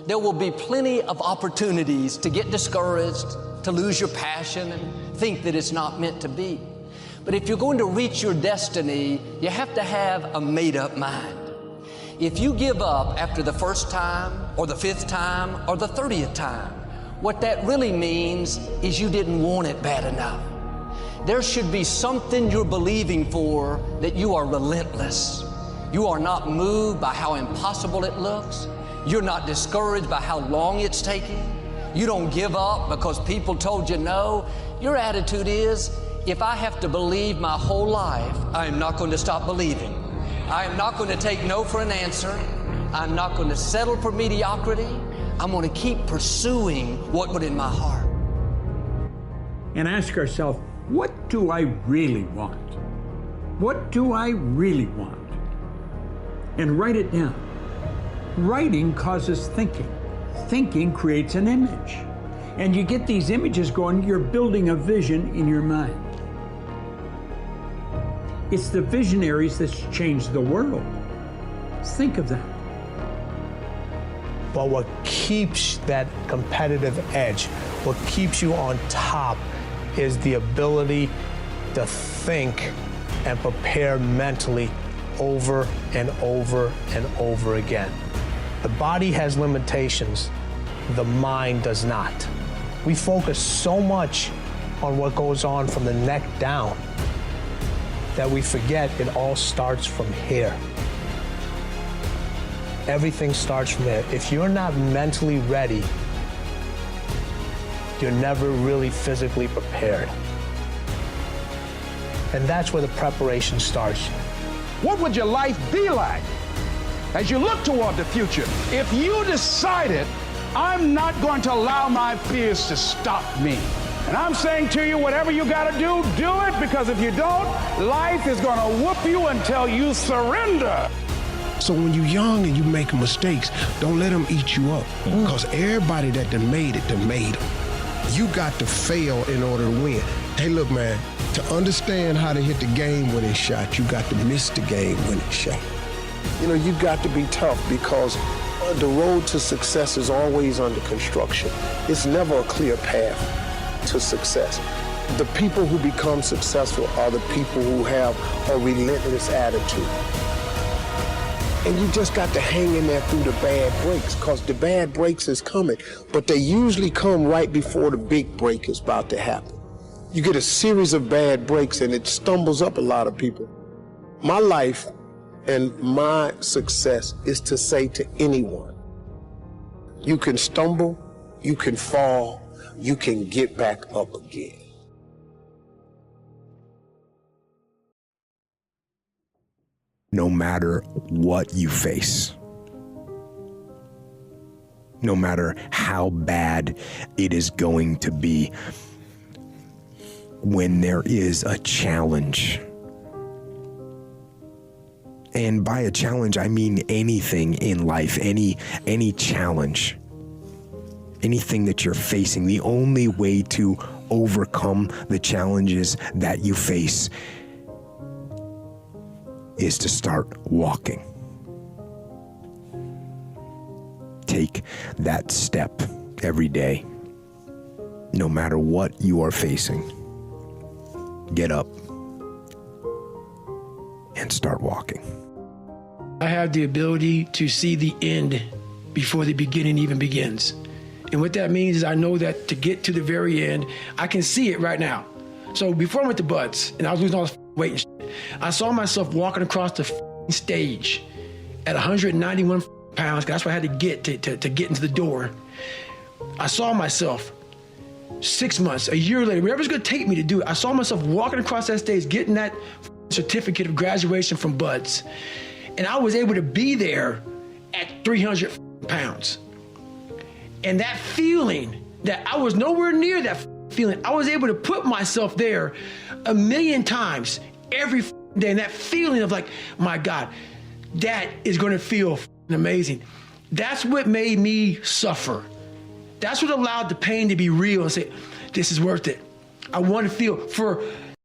There will be plenty of opportunities to get discouraged, to lose your passion and think that it's not meant to be. But if you're going to reach your destiny, you have to have a made-up mind. If you give up after the first time, or the 5th time, or the 30th time, what that really means is you didn't want it bad enough. There should be something you're believing for that you are relentless. You are not moved by how impossible it looks. You're not discouraged by how long it's taking. You don't give up because people told you no. Your attitude is, if I have to believe my whole life, I am not going to stop believing. I am not going to take no for an answer. I'm not going to settle for mediocrity. I'm going to keep pursuing what was in my heart. And ask ourselves, what do I really want? What do I really want? And write it down. Writing causes thinking. Thinking creates an image. And you get these images going, you're building a vision in your mind. It's the visionaries that's changed the world. Think of that. But what keeps that competitive edge, what keeps you on top, is the ability to think and prepare mentally over and over and over again. The body has limitations, the mind does not. We focus so much on what goes on from the neck down that we forget it all starts from here. Everything starts from there. If you're not mentally ready, you're never really physically prepared. And that's where the preparation starts. What would your life be like as you look toward the future if you decided, I'm not going to allow my fears to stop me? And I'm saying to you, whatever you got to do it, because if you don't, life is going to whoop you until you surrender. So when you're young and you make mistakes, don't let them eat you up. Because everybody that done made it, done made them. You got to fail in order to win. Hey, look, man, to understand how to hit the game-winning shot, you got to miss the game-winning shot. You know, you got to be tough because the road to success is always under construction. It's never a clear path to success. The people who become successful are the people who have a relentless attitude. And you just got to hang in there through the bad breaks, because the bad breaks is coming, but they usually come right before the big break is about to happen. You get a series of bad breaks and it stumbles up a lot of people. My life and my success is to say to anyone, you can stumble, you can fall, you can get back up again. No matter what you face, no matter how bad it is going to be, when there is a challenge, and by a challenge, I mean anything in life, any challenge, anything that you're facing, the only way to overcome the challenges that you face is to start walking. Take that step every day, no matter what you are facing. Get up and start walking. I have the ability to see the end before the beginning even begins. And what that means is I know that to get to the very end, I can see it right now. So before I went to Buds and I was losing all this weight and shit, I saw myself walking across the stage at 191 pounds. That's what I had to get to get into the door. I saw myself 6 months, a year later, whatever it's gonna take me to do it. I saw myself walking across that stage, getting that certificate of graduation from Buds. And I was able to be there at 300 pounds. And that feeling that I was nowhere near that feeling, I was able to put myself there 1,000,000 times every day. And that feeling of like, my God, that is gonna feel amazing. That's what made me suffer. That's what allowed the pain to be real and say, this is worth it. I want to feel for